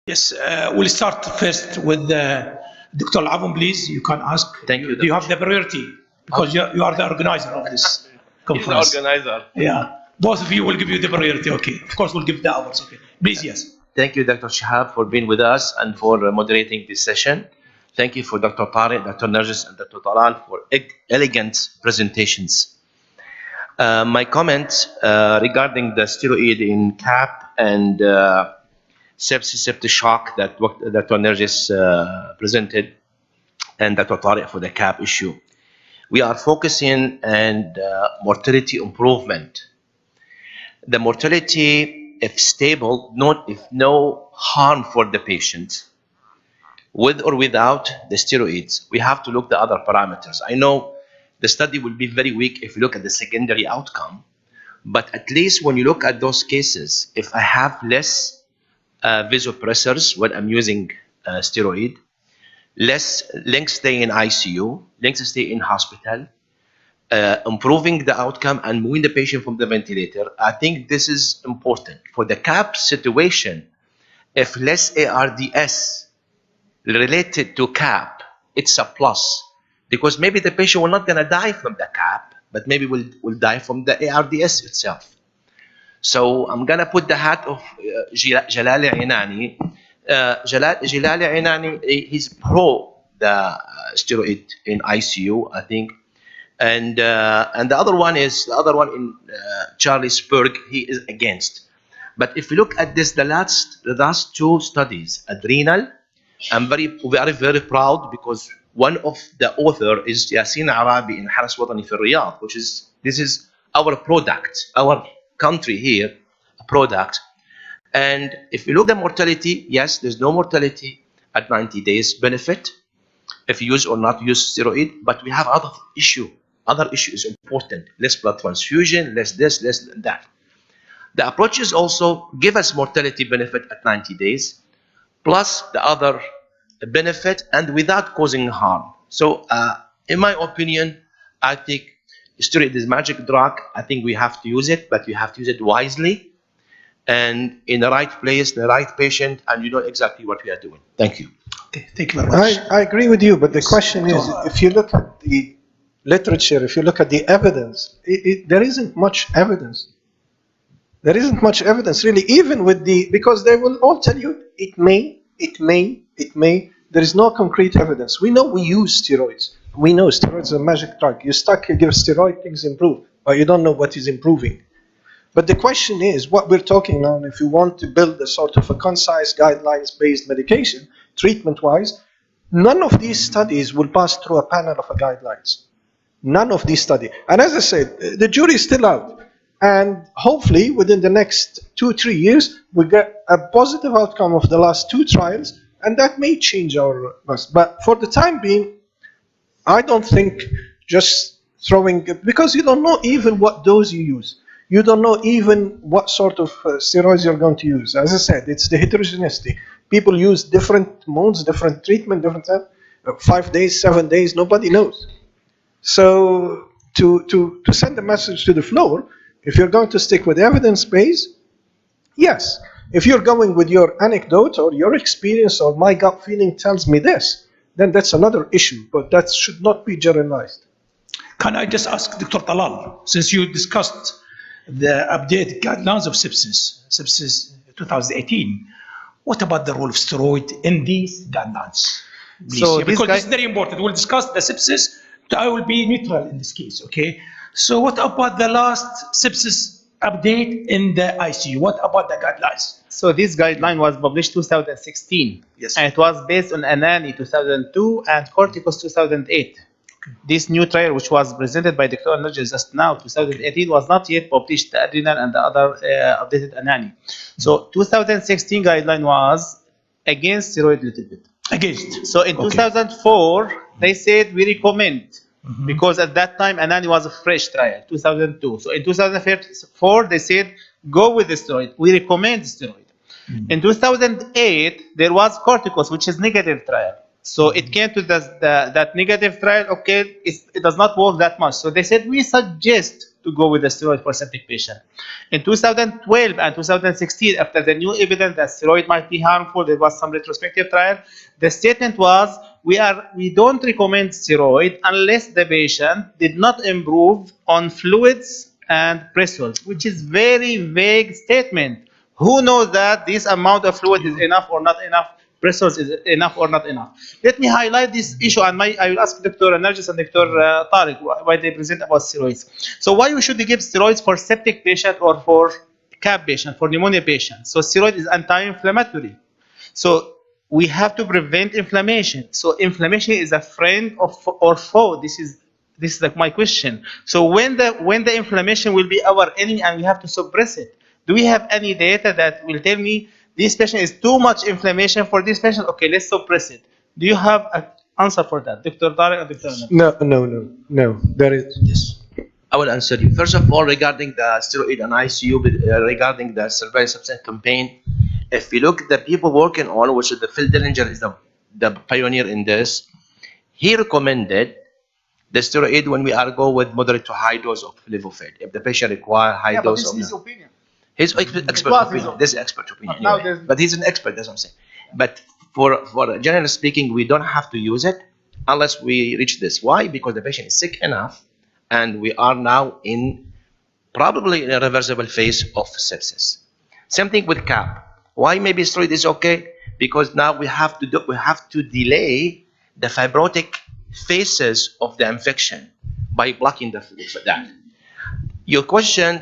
Yes, we'll start first with Dr. Al-Avon, please. You can ask. Thank you. You have the priority because you are the organizer of this conference. He's the organizer. Yeah, both of you will give you the priority. Okay, of course we'll give the hours. Okay, please, yes. Thank you, Dr. Shihab, for being with us and for moderating this session. Thank you for Dr. Tariq, Dr. Narjis, and Dr. Talal for elegant presentations. My comment regarding the steroid in CAP and sepsis, septic shock that Dr. Narjis presented, and Dr. Tariq for the CAP issue. We are focusing on mortality improvement. The mortality, if stable, if no harm for the patient, with or without the steroids, we have to look at the other parameters. I know the study will be very weak if you look at the secondary outcome, but at least when you look at those cases, if I have less vasopressors when I'm using steroid, less length stay in ICU, length stay in hospital, improving the outcome and moving the patient from the ventilator, I think this is important. For the CAP situation, if less ARDS related to CAP, it's a plus, because maybe the patient will not gonna die from the CAP, but maybe will die from the ARDS itself. So I'm gonna put the hat of Jalal Inani. Jalal Inani, he's pro the steroid in ICU, I think, and the other one in Charlesburg, he is against. But if you look at this, the last two studies, adrenal, I'm very proud because one of the author is Yasin Arabi in Haras Watani fi Riyadh, this is our product, our country here, a product. And if you look at the mortality, yes, there's no mortality at 90 days benefit if you use or not use steroid, but we have other issue. Other issue is important. Less blood transfusion, less this, less that. The approaches also give us mortality benefit at 90 days, plus the other benefit and without causing harm. So in my opinion, I think steroid is magic drug. I think we have to use it, but we have to use it wisely and in the right place, the right patient, and you know exactly what we are doing. Thank you. Okay, thank you very much. I agree with you, but the question is, if you look at the literature, if you look at the evidence, there isn't much evidence. There isn't much evidence really, even with because they will all tell you it may. There is no concrete evidence. We know we use steroids. We know steroids are a magic drug. You give steroid, things improve, but you don't know what is improving. But the question is, what we're talking now, if you want to build a sort of a concise guidelines-based medication, treatment-wise, none of these studies will pass through a panel of guidelines. None of these studies. And as I said, the jury is still out. And hopefully, within the next 2-3 years, we get a positive outcome of the last 2 trials, and that may change our bus. But for the time being, I don't think just throwing, because you don't know even what dose you use. You don't know even what sort of steroids you're going to use. As I said, it's the heterogeneity. People use different modes, different treatment, different time. 5 days, 7 days, nobody knows. So to send a message to the floor, if you're going to stick with evidence base, yes. If you're going with your anecdote or your experience or my gut feeling tells me this, then that's another issue, but that should not be generalized. Can I just ask Dr. Talal, since you discussed the updated guidelines of sepsis 2018, what about the role of steroid in these guidelines? Please, so because this is very important. We'll discuss the sepsis. I will be neutral in this case, okay? So what about the last sepsis update in the ICU? What about the guidelines? So this guideline was published 2016. Yes. And it was based on Anani 2002 and Corticus 2008. Okay. This new trial, which was presented by Dr. Narjis just now, 2018, was not yet published, the adrenal and the other updated Anani. So 2016 guideline was against steroid a little bit. Against. So in 2004, they said we recommend, because at that time Anani was a fresh trial, 2002. So in 2004, they said go with the steroid. We recommend steroid. In 2008, there was Corticus, which is negative trial. So it came to that negative trial. Okay, it does not work that much. So they said we suggest to go with the steroid for septic patient. In 2012 and 2016, after the new evidence that steroid might be harmful, there was some retrospective trial. The statement was, we don't recommend steroid unless the patient did not improve on fluids and pressures, which is very vague statement. Who knows that this amount of fluid is enough or not enough? Pressures is enough or not enough? Let me highlight this issue, and I will ask Dr. Nargis and Dr. Tariq why they present about steroids. So why we should give steroids for septic patient or for CAP patient, for pneumonia patient? So steroid is anti-inflammatory. So we have to prevent inflammation. So inflammation is a friend of or foe. This is like my question. So when the inflammation will be our enemy and we have to suppress it, do we have any data that will tell me this patient is too much inflammation for this patient? Okay, let's suppress it. Do you have an answer for that, Dr. Tariq and Dr. Nabil? No. There is. Yes. I will answer you. First of all, regarding the steroid and ICU, regarding the surveillance substance campaign, if you look at the people working on, which is the Phil Dillinger is the pioneer in this, he recommended the steroid when we are go with moderate to high dose of levofed. If the patient require high dose but of this is his opinion. his expert opinion. This is expert opinion. Anyway. But he's an expert, that's what I'm saying. But for generally speaking, we don't have to use it unless we reach this. Why? Because the patient is sick enough, and we are now probably in a reversible phase of sepsis. Same thing with CAP. Why maybe steroid is okay? Because now we have to delay the fibrotic phases of the infection by blocking that. Your question,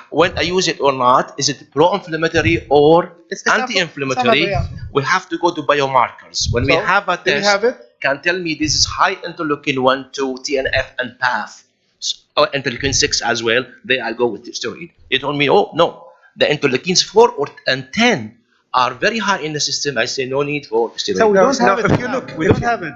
when I use it or not, is it pro-inflammatory or anti-inflammatory? We have to go to biomarkers. When we have a test, can tell me this is high interleukin 1, 2, TNF, and PAF, or interleukin 6 as well, then I'll go with the steroid. You told me, oh, no, the interleukins 4 and 10 are very high in the system. I say no need for steroid. So we don't have it. We don't have it.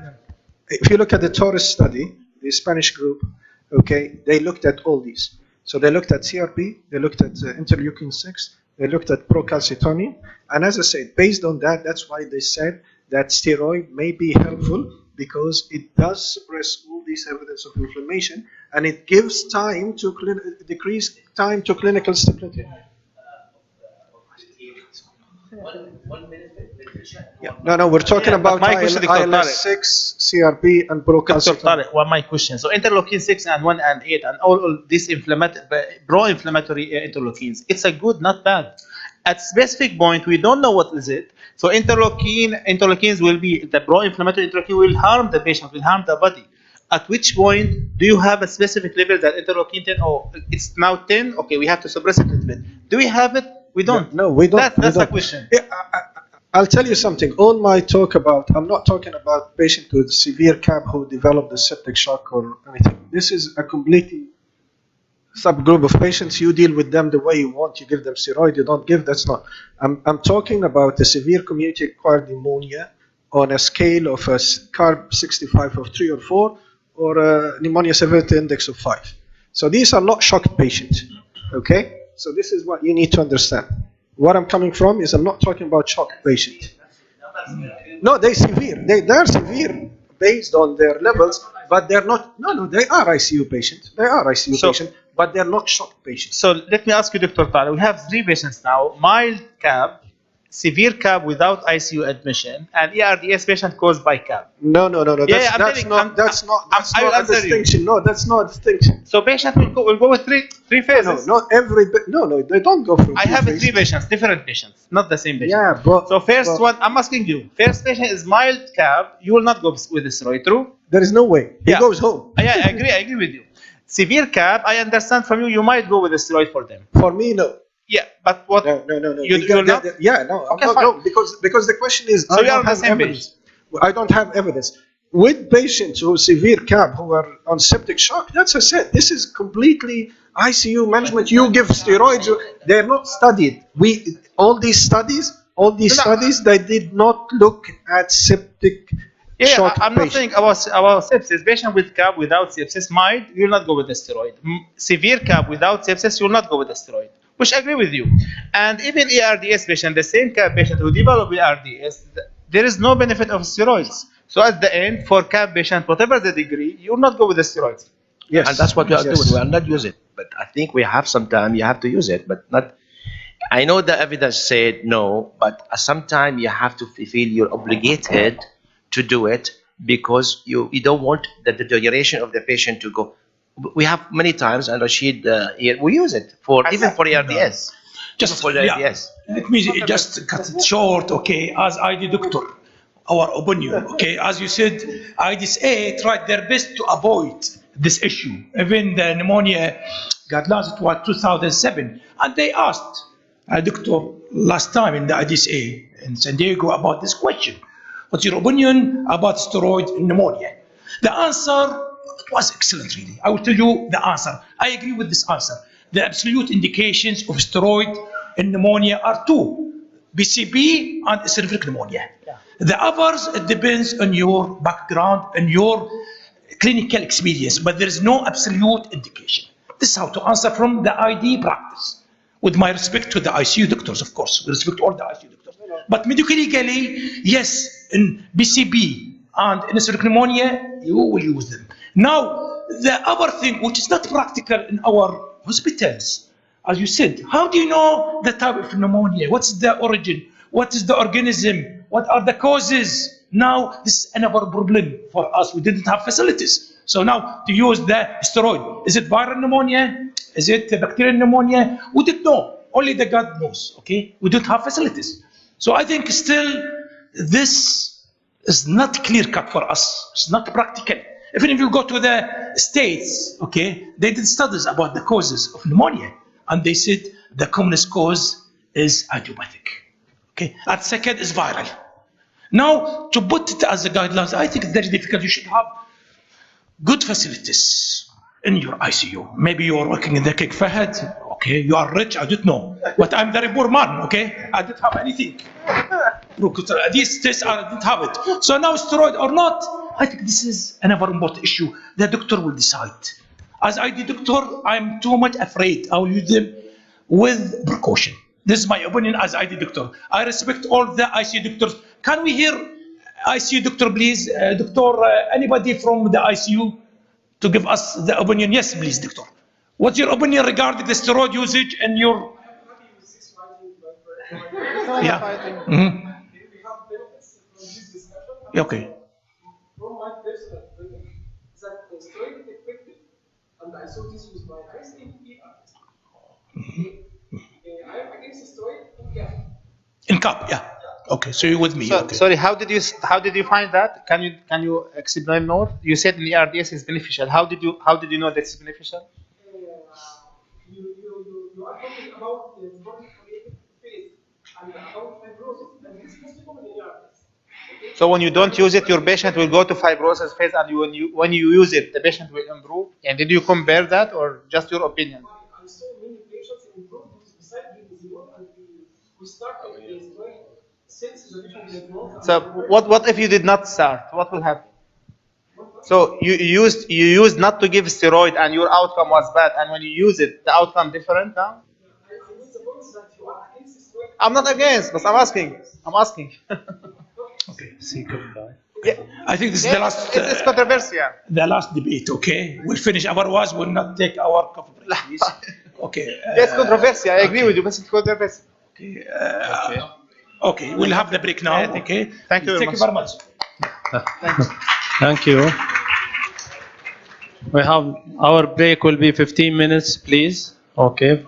If you look at the Torres study, the Spanish group, okay, they looked at all these. So they looked at CRP, they looked at interleukin 6, they looked at procalcitonin, and as I said, based on that, that's why they said that steroid may be helpful because it does suppress all these evidence of inflammation, and it gives time to decrease time to clinical stability. 1 minute. Yeah. No, we're talking about IL-6, CRP, and procalcitonin. My question. So interleukin 6 and 1 and 8 and all these pro-inflammatory interleukins, it's a good, not bad. At specific point, we don't know what is it. So interleukins will be, the pro-inflammatory interleukin will harm the patient, will harm the body. At which point do you have a specific level that interleukin 10, oh, it's now 10, okay, we have to suppress it a little bit. Do we have it? We don't. No, we don't. That's the question. Yeah, I'll tell you something. All my talk about, I'm not talking about patients with severe CAP who develop the septic shock or anything. This is a completely subgroup of patients. You deal with them the way you want. You give them steroid, you don't give. That's not. I'm talking about the severe community-acquired pneumonia on a scale of a CARB 65 of 3 or 4 or a pneumonia severity index of 5. So these are not shocked patients. Okay? So this is what you need to understand. What I'm coming from is I'm not talking about shocked patients. No, they're severe. They're severe based on their levels, but they're not. No, they are ICU patients. They are ICU patients, but they're not shocked patients. So let me ask you, Dr. Tariq. We have 3 patients now: mild CAP, severe CAP without ICU admission, and ERDS patient caused by CAP. No. That's not a distinction. No, that's not a distinction. So patient will go with three phases. No, they don't go through. I have 3 patients, different patients, not the same patient. Yeah, but so one, I'm asking you. First patient is mild CAP. You will not go with the steroid, true? There is no way. He goes home. Yeah, I agree with you. Severe CAP, I understand from you. You might go with the steroid for them. For me, no. Yeah, but what? No. You're not? Yeah, no. Okay, no, because the question is, so you are on the same page. I don't have evidence. With patients who severe CAP who are on septic shock, that's I said. This is completely ICU management. You give steroids. They're not studied. All these studies, they did not look at septic. Yeah, I'm not saying about sepsis. Patient with CAP without sepsis, mild, you will not go with the steroid. Severe CAP without sepsis, you will not go with the steroid. Which I agree with you. And even ERDS patient, the same CAP patient who develop ERDS, there is no benefit of steroids. So at the end, for CAP patient, whatever the degree, you will not go with the steroids. Yes. And that's what we are doing. We are not using it. but I think we have some time. You have to use it, but not. I know the evidence said no, but sometimes you have to feel you're obligated to do it because you don't want the deterioration of the patient to go. We have many times, and Rashid here, we use it for even for ARDS. Just for the yeah, ARDS. let me just cut it short, okay? As ID doctor, our opinion, okay? As you said, IDSA tried their best to avoid this issue. Even the pneumonia guidelines, it was 2007, and they asked a doctor last time in the IDSA in San Diego about this question. What's your opinion about steroid in pneumonia? The answer it was excellent, really. I will tell you the answer. I agree with this answer. The absolute indications of steroid in pneumonia are two, BCP and eosinophilic pneumonia. The others, it depends on your background and your clinical experience, but there is no absolute indication. This is how to answer from the ID practice. With my respect to the ICU doctors, of course, we respect all the ICU doctors. But medically, yes, in BCP and in eosinophilic pneumonia, you will use them. Now, the other thing, which is not practical in our hospitals, as you said, how do you know the type of pneumonia? What's the origin? What is the organism? What are the causes? Now, this is another problem for us. We didn't have facilities. So now, to use the steroid, is it viral pneumonia? Is it bacterial pneumonia? We didn't know. Only the God knows, okay? We don't have facilities. So I think still this is not clear-cut for us. It's not practical. Even if you go to the States, okay, they did studies about the causes of pneumonia, and they said the commonest cause is idiopathic, okay, and second is viral. Now, to put it as a guidelines, I think it's very difficult. You should have good facilities in your ICU. Maybe you are working in the King Fahd, okay, you are rich, I don't know, but I'm very poor man, okay, I don't have anything. These tests, I didn't have it. So now steroid or not, I think this is another important issue. The doctor will decide. As ID doctor, I'm too much afraid. I will use them with precaution. This is my opinion as ID doctor. I respect all the ICU doctors. Can we hear ICU doctor, please? Doctor, anybody from the ICU to give us the opinion? Yes, please, doctor. What's your opinion regarding the steroid usage and your... Yeah. Mm-hmm. Okay. From my personal opinion, that the steroid is effective, and I saw this with my eyes in artist. I am against steroid in cap. In cap, yeah. Okay, so you're with me. So, okay. sorry, how did you find that? Can you explain more? You said in the RDS is beneficial. How did you know that it's beneficial? You are talking about the chronic phase and about fibrosis, and this is most common in RDS. So when you don't use it, your patient will go to fibrosis phase, and when you use it, the patient will improve. And did you compare that, or just your opinion? I saw many patients improve besides the and we started the steroid since the different. So what if you did not start? What will happen? So you used not to give steroid, and your outcome was bad. And when you use it, the outcome different now. I'm not against, but I'm asking. Okay, see, goodbye. Yeah. I think this is the last. It's controversial. The last debate. Okay, we'll finish. Otherwise, we'll not take our coffee break, please. Okay. It's controversial. I agree with you, but it's controversial. Okay. Okay, we'll have the break now. Okay. Thank you very much. Thank you. We have our break will be 15 minutes, please. Okay.